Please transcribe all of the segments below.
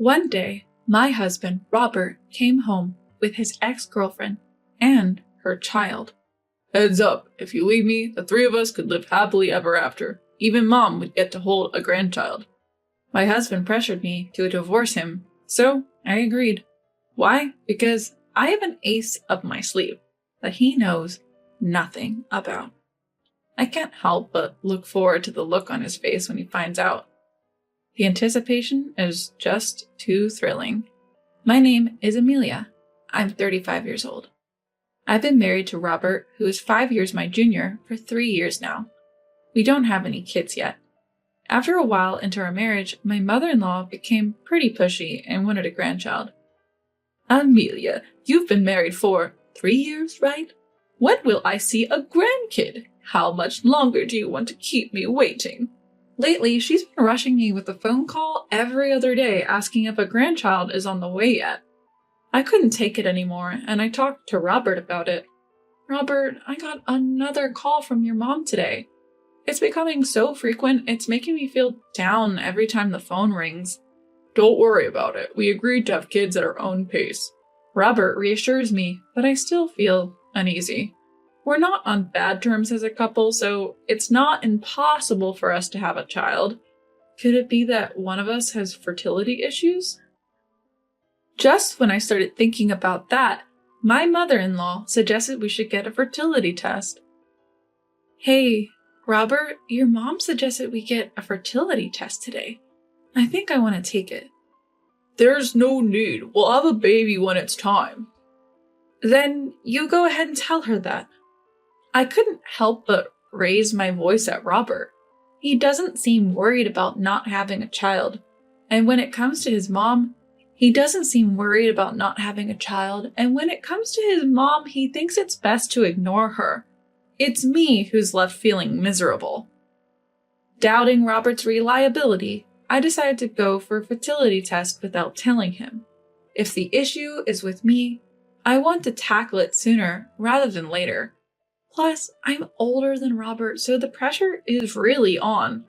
One day, my husband, Robert, came home with his ex-girlfriend and her child. Heads up, if you leave me, the three of us could live happily ever after. Even Mom would get to hold a grandchild. My husband pressured me to divorce him, so I agreed. Why? Because I have an ace up my sleeve that he knows nothing about. I can't help but look forward to the look on his face when he finds out. The anticipation is just too thrilling. My name is Amelia. I'm 35 years old. I've been married to Robert, who is 5 years my junior, for 3 years now. We don't have any kids yet. After a while into our marriage, my mother-in-law became pretty pushy and wanted a grandchild. Amelia, you've been married for 3 years, right? When will I see a grandkid? How much longer do you want to keep me waiting? Lately, she's been rushing me with a phone call every other day asking if a grandchild is on the way yet. I couldn't take it anymore, and I talked to Robert about it. Robert, I got another call from your mom today. It's becoming so frequent, it's making me feel down every time the phone rings. Don't worry about it. We agreed to have kids at our own pace. Robert reassures me, but I still feel uneasy. We're not on bad terms as a couple, so it's not impossible for us to have a child. Could it be that one of us has fertility issues? Just when I started thinking about that, my mother-in-law suggested we should get a fertility test. Hey, Robert, your mom suggested we get a fertility test today. I think I want to take it. There's no need. We'll have a baby when it's time. Then you go ahead and tell her that. I couldn't help but raise my voice at Robert. He doesn't seem worried about not having a child. And when it comes to his mom, he doesn't seem worried about not having a child. And when it comes to his mom, he thinks it's best to ignore her. It's me who's left feeling miserable. Doubting Robert's reliability, I decided to go for a fertility test without telling him. If the issue is with me, I want to tackle it sooner rather than later. Plus, I'm older than Robert, so the pressure is really on.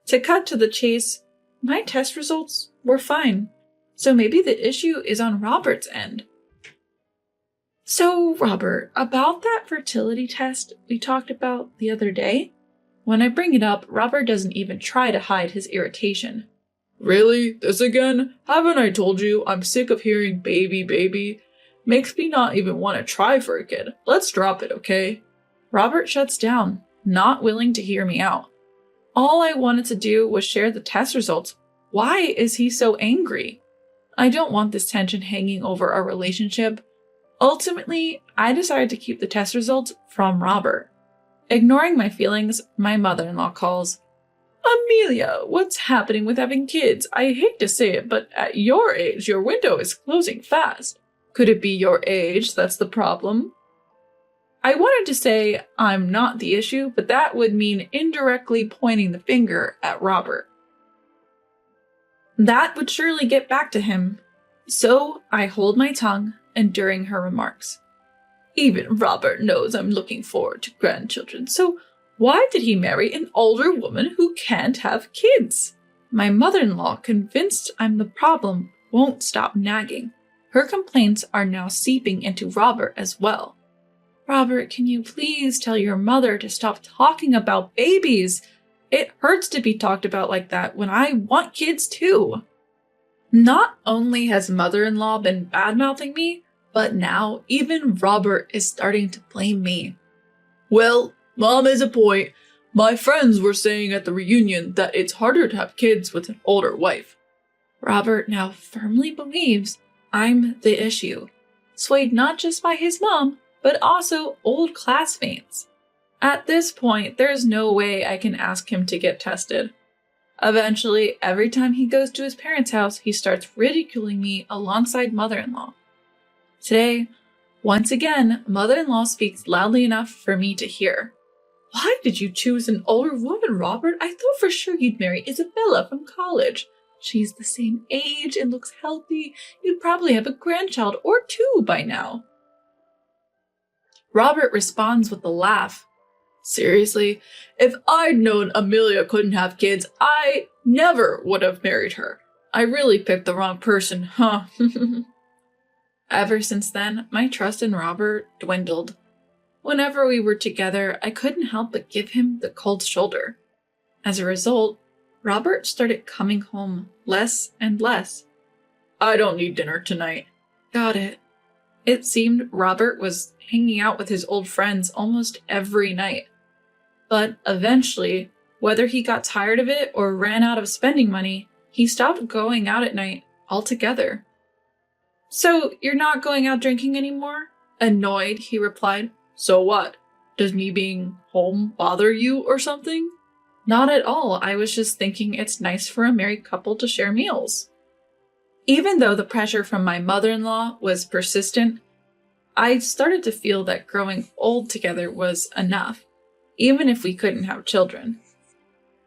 To cut to the chase, my test results were fine, so maybe the issue is on Robert's end. So, Robert, about that fertility test we talked about the other day? When I bring it up, Robert doesn't even try to hide his irritation. Really? This again? Haven't I told you I'm sick of hearing baby, baby? Makes me not even want to try for a kid. Let's drop it, okay? Robert shuts down, not willing to hear me out. All I wanted to do was share the test results. Why is he so angry? I don't want this tension hanging over our relationship. Ultimately, I decided to keep the test results from Robert. Ignoring my feelings, my mother-in-law calls. Amelia, what's happening with having kids? I hate to say it, but at your age, your window is closing fast. Could it be your age that's the problem? I wanted to say I'm not the issue, but that would mean indirectly pointing the finger at Robert. That would surely get back to him. So I hold my tongue enduring her remarks. Even Robert knows I'm looking forward to grandchildren, so why did he marry an older woman who can't have kids? My mother-in-law, convinced I'm the problem, won't stop nagging. Her complaints are now seeping into Robert as well. Robert, can you please tell your mother to stop talking about babies? It hurts to be talked about like that when I want kids too. Not only has mother-in-law been bad-mouthing me, but now even Robert is starting to blame me. Well, Mom has a point. My friends were saying at the reunion that it's harder to have kids with an older wife. Robert now firmly believes I'm the issue, swayed not just by his mom, but also old classmates. At this point, there's no way I can ask him to get tested. Eventually, every time he goes to his parents' house, he starts ridiculing me alongside mother-in-law. Today, once again, mother-in-law speaks loudly enough for me to hear. Why did you choose an older woman, Robert? I thought for sure you'd marry Isabella from college. She's the same age and looks healthy. You'd probably have a grandchild or two by now. Robert responds with a laugh. Seriously, if I'd known Amelia couldn't have kids, I never would have married her. I really picked the wrong person, huh? Ever since then, my trust in Robert dwindled. Whenever we were together, I couldn't help but give him the cold shoulder. As a result, Robert started coming home less and less. I don't need dinner tonight. Got it. It seemed Robert was hanging out with his old friends almost every night. But eventually, whether he got tired of it or ran out of spending money, he stopped going out at night altogether. So, you're not going out drinking anymore? Annoyed, he replied. So what? Does me being home bother you or something? Not at all. I was just thinking it's nice for a married couple to share meals. Even though the pressure from my mother-in-law was persistent, I started to feel that growing old together was enough, even if we couldn't have children.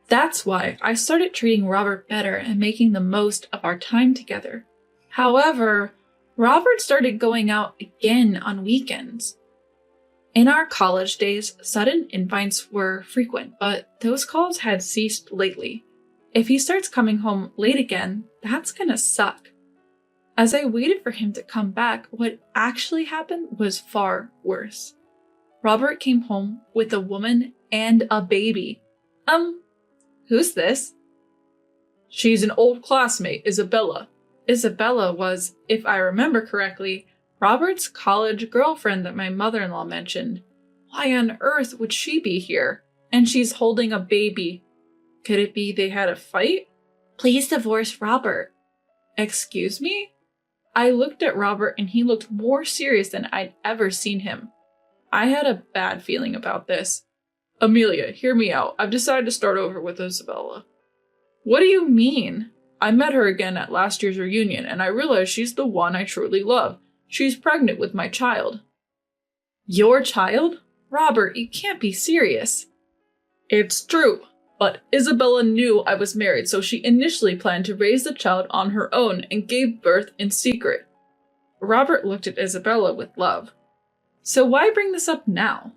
That's why I started treating Robert better and making the most of our time together. However, Robert started going out again on weekends. In our college days, sudden invites were frequent, but those calls had ceased lately. If he starts coming home late again, that's gonna suck. As I waited for him to come back, what actually happened was far worse. Robert came home with a woman and a baby. Who's this? She's an old classmate, Isabella. Isabella was, if I remember correctly, Robert's college girlfriend that my mother-in-law mentioned. Why on earth would she be here? And she's holding a baby. Could it be they had a fight? Please divorce Robert. Excuse me? I looked at Robert and he looked more serious than I'd ever seen him. I had a bad feeling about this. Amelia, hear me out. I've decided to start over with Isabella. What do you mean? I met her again at last year's reunion and I realized she's the one I truly love. She's pregnant with my child. Your child? Robert, you can't be serious. It's true, but Isabella knew I was married, so she initially planned to raise the child on her own and gave birth in secret. Robert looked at Isabella with love. So why bring this up now?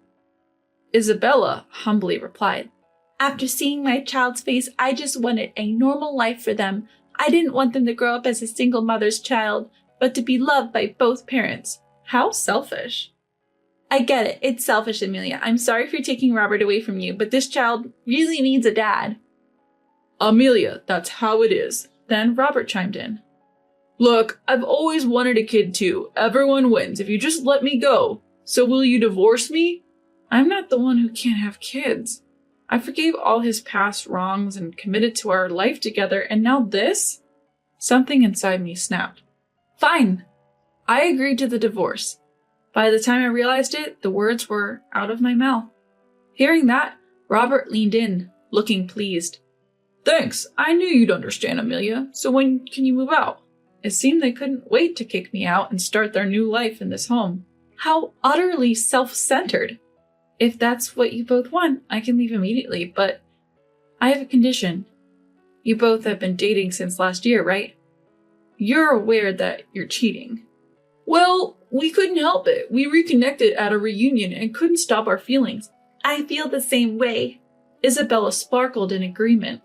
Isabella humbly replied, After seeing my child's face, I just wanted a normal life for them. I didn't want them to grow up as a single mother's child, but to be loved by both parents. How selfish. I get it. It's selfish, Amelia. I'm sorry for taking Robert away from you, but this child really needs a dad. Amelia, that's how it is. Then Robert chimed in. Look, I've always wanted a kid too. Everyone wins if you just let me go. So will you divorce me? I'm not the one who can't have kids. I forgave all his past wrongs and committed to our life together, and now this? Something inside me snapped. Fine. I agreed to the divorce. By the time I realized it, the words were out of my mouth. Hearing that, Robert leaned in, looking pleased. Thanks. I knew you'd understand, Amelia. So when can you move out? It seemed they couldn't wait to kick me out and start their new life in this home. How utterly self-centered. If that's what you both want, I can leave immediately, but I have a condition. You both have been dating since last year, right? You're aware that you're cheating. Well, we couldn't help it. We reconnected at a reunion and couldn't stop our feelings. I feel the same way. Isabella sparkled in agreement.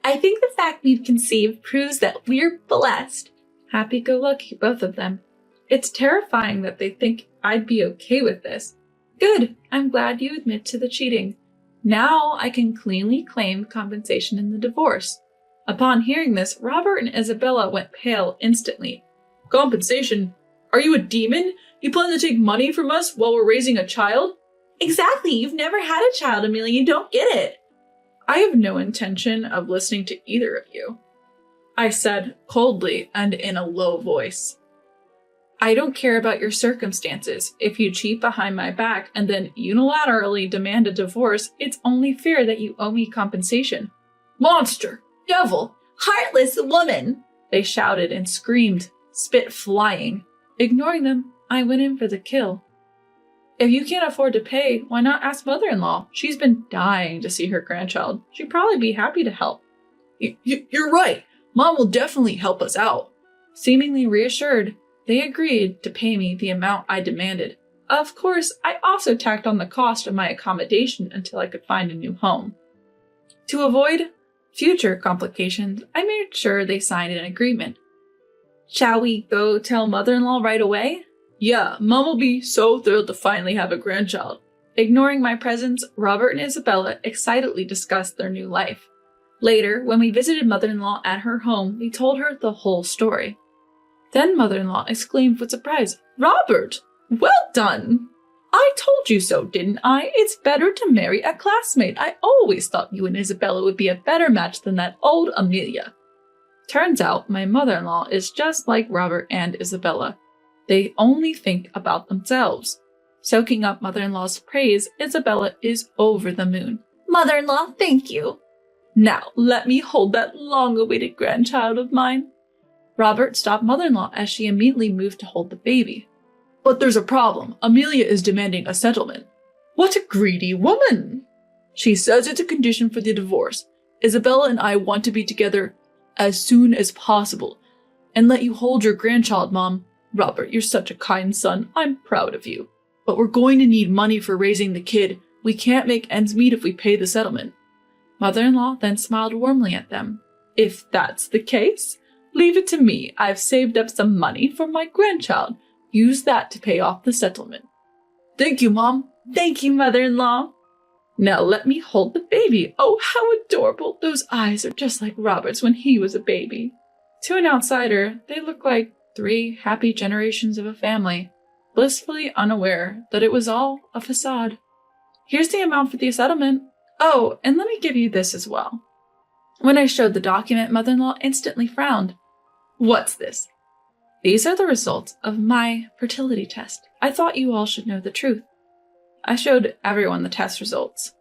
I think the fact we've conceived proves that we're blessed. Happy-go-lucky, both of them. It's terrifying that they think I'd be okay with this. Good. I'm glad you admit to the cheating. Now I can cleanly claim compensation in the divorce. Upon hearing this, Robert and Isabella went pale instantly. Compensation? Are you a demon? You plan to take money from us while we're raising a child? Exactly. You've never had a child, Amelia. You don't get it. I have no intention of listening to either of you, I said coldly and in a low voice. I don't care about your circumstances. If you cheat behind my back and then unilaterally demand a divorce, it's only fair that you owe me compensation. Monster! Devil! Heartless woman! They shouted and screamed, spit flying. Ignoring them, I went in for the kill. If you can't afford to pay, why not ask mother-in-law? She's been dying to see her grandchild. She'd probably be happy to help. You're right. Mom will definitely help us out. Seemingly reassured, they agreed to pay me the amount I demanded. Of course, I also tacked on the cost of my accommodation until I could find a new home. To avoid future complications, I made sure they signed an agreement. Shall we go tell mother-in-law right away? Yeah, Mom will be so thrilled to finally have a grandchild. Ignoring my presence, Robert and Isabella excitedly discussed their new life. Later, when we visited mother-in-law at her home, we told her the whole story. Then mother-in-law exclaimed with surprise, "Robert, well done! I told you so, didn't I? It's better to marry a classmate. I always thought you and Isabella would be a better match than that old Amelia." Turns out my mother-in-law is just like Robert and Isabella. They only think about themselves. Soaking up mother-in-law's praise, Isabella is over the moon. "Mother-in-law, thank you. Now let me hold that long-awaited grandchild of mine." Robert stopped mother-in-law as she immediately moved to hold the baby. "But there's a problem. Amelia is demanding a settlement." "What a greedy woman!" "She says it's a condition for the divorce. Isabella and I want to be together as soon as possible and let you hold your grandchild, Mom. Robert, you're such a kind son. I'm proud of you. But we're going to need money for raising the kid. We can't make ends meet if we pay the settlement." Mother-in-law then smiled warmly at them. "If that's the case, leave it to me. I've saved up some money for my grandchild. Use that to pay off the settlement." "Thank you, Mom." "Thank you, mother-in-law." "Now let me hold the baby. Oh, how adorable. Those eyes are just like Robert's when he was a baby." To an outsider, they look like 3 happy generations of a family, blissfully unaware that it was all a facade. "Here's the amount for the settlement. Oh, and let me give you this as well." When I showed the document, mother-in-law instantly frowned. "What's this?" "These are the results of my fertility test. I thought you all should know the truth." I showed everyone the test results.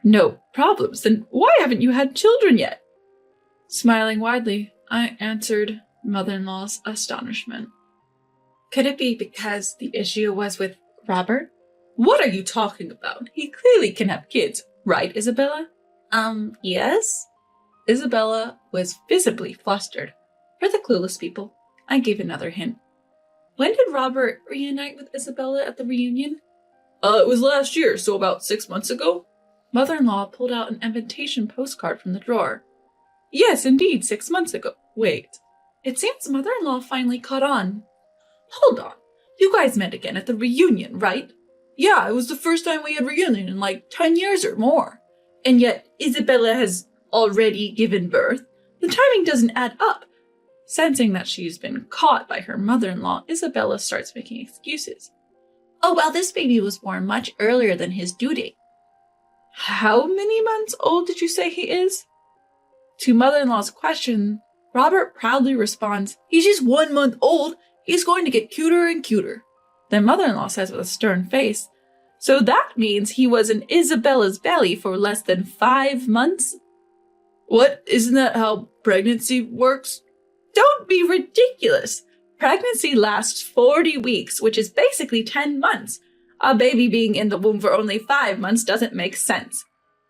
"No problems. Then why haven't you had children yet?" Smiling widely, I answered mother-in-law's astonishment. "Could it be because the issue was with Robert?" "What are you talking about? He clearly can have kids, right, Isabella?" Yes?" Isabella was visibly flustered. For the clueless people, I gave another hint. "When did Robert reunite with Isabella at the reunion?" It was last year, so about 6 months ago." Mother-in-law pulled out an invitation postcard from the drawer. "Yes, indeed, 6 months ago. Wait. It seems mother-in-law finally caught on. Hold on. You guys met again at the reunion, right?" "Yeah, it was the first time we had reunion in like 10 years or more. And yet Isabella has already given birth. The timing doesn't add up." Sensing that she's been caught by her mother-in-law, Isabella starts making excuses. "Oh, well, this baby was born much earlier than his due date." "How many months old did you say he is?" To mother-in-law's question, Robert proudly responds, "He's just 1 month old. He's going to get cuter and cuter." Then mother-in-law says with a stern face, "So that means he was in Isabella's belly for less than 5 months?" "What? Isn't that how pregnancy works?" "Don't be ridiculous. Pregnancy lasts 40 weeks, which is basically 10 months. A baby being in the womb for only 5 months doesn't make sense."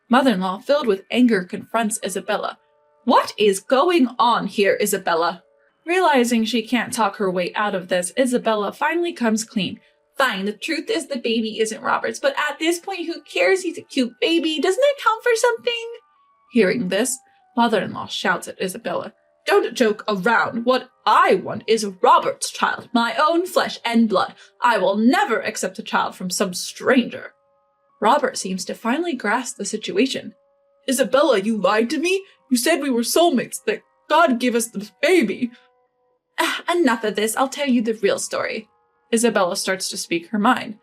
Mother-in-law, filled with anger, confronts Isabella. "What is going on here, Isabella?" Realizing she can't talk her way out of this, Isabella finally comes clean. "Fine, the truth is the baby isn't Robert's, but at this point, who cares? He's a cute baby. Doesn't that count for something?" Hearing this, mother-in-law shouts at Isabella, "Don't joke around. What I want is Robert's child, my own flesh and blood. I will never accept a child from some stranger." Robert seems to finally grasp the situation. "Isabella, you lied to me? You said we were soulmates, that God gave us this baby." Enough of this. I'll tell you the real story." Isabella starts to speak her mind.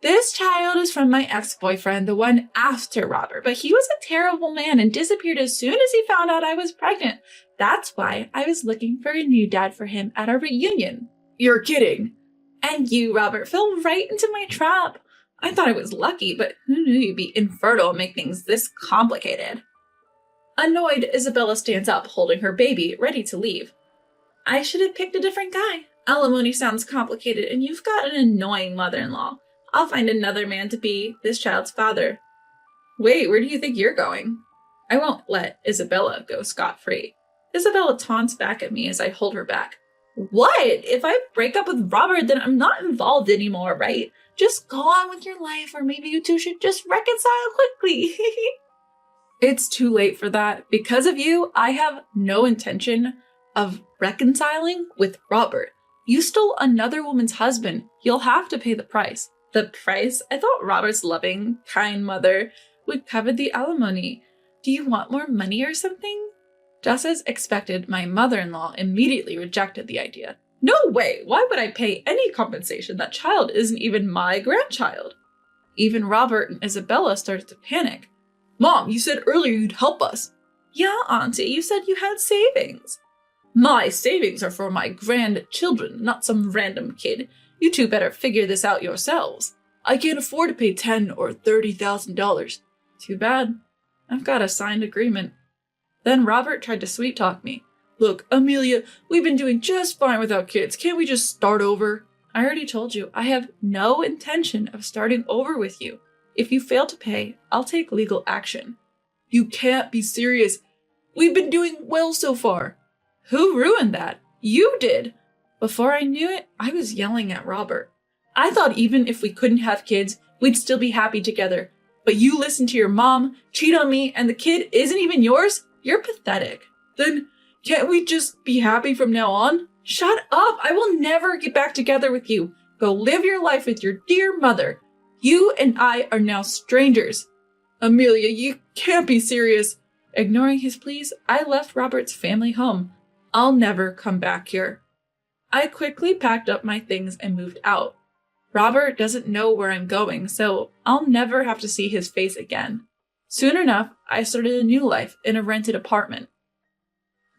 "This child is from my ex-boyfriend, the one after Robert, but he was a terrible man and disappeared as soon as he found out I was pregnant. That's why I was looking for a new dad for him at our reunion." "You're kidding." "And you, Robert, fell right into my trap. I thought I was lucky, but who knew you'd be infertile and make things this complicated?" Annoyed, Isabella stands up, holding her baby, ready to leave. "I should have picked a different guy. Alimony sounds complicated, and you've got an annoying mother-in-law. I'll find another man to be this child's father." "Wait, where do you think you're going?" I won't let Isabella go scot-free. Isabella taunts back at me as I hold her back. "What? If I break up with Robert, then I'm not involved anymore, right? Just go on with your life, or maybe you two should just reconcile quickly." It's too late for that. Because of you, I have no intention of reconciling with Robert. You stole another woman's husband. You'll have to pay the price. The price? I thought Robert's loving, kind mother would cover the alimony. Do you want more money or something? Just as expected, my mother-in-law immediately rejected the idea. No way! Why would I pay any compensation? That child isn't even my grandchild. Even Robert and Isabella started to panic. Mom, you said earlier you'd help us. Yeah, Auntie, you said you had savings. My savings are for my grandchildren, not some random kid. You two better figure this out yourselves. I can't afford to pay $10,000 or $30,000. Too bad. I've got a signed agreement. Then Robert tried to sweet-talk me. Look, Amelia, we've been doing just fine without kids. Can't we just start over? I already told you, I have no intention of starting over with you. If you fail to pay, I'll take legal action. You can't be serious. We've been doing well so far. Who ruined that? You did. Before I knew it, I was yelling at Robert. I thought even if we couldn't have kids, we'd still be happy together. But you listened to your mom, cheat on me, and the kid isn't even yours? You're pathetic. Then can't we just be happy from now on? Shut up! I will never get back together with you. Go live your life with your dear mother. You and I are now strangers. Amelia, you can't be serious. Ignoring his pleas, I left Robert's family home. I'll never come back here. I quickly packed up my things and moved out. Robert doesn't know where I'm going, so I'll never have to see his face again. Soon enough, I started a new life in a rented apartment.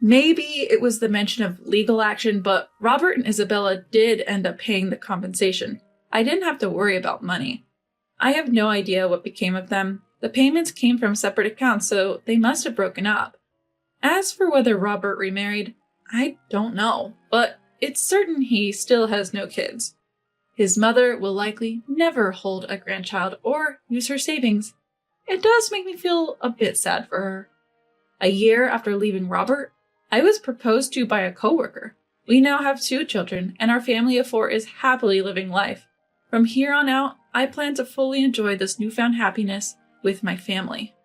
Maybe it was the mention of legal action, but Robert and Isabella did end up paying the compensation. I didn't have to worry about money. I have no idea what became of them. The payments came from separate accounts, so they must have broken up. As for whether Robert remarried, I don't know, but it's certain he still has no kids. His mother will likely never hold a grandchild or use her savings. It does make me feel a bit sad for her. A year after leaving Robert, I was proposed to by a coworker. We now have 2 children, and our family of 4 is happily living life. From here on out, I plan to fully enjoy this newfound happiness with my family.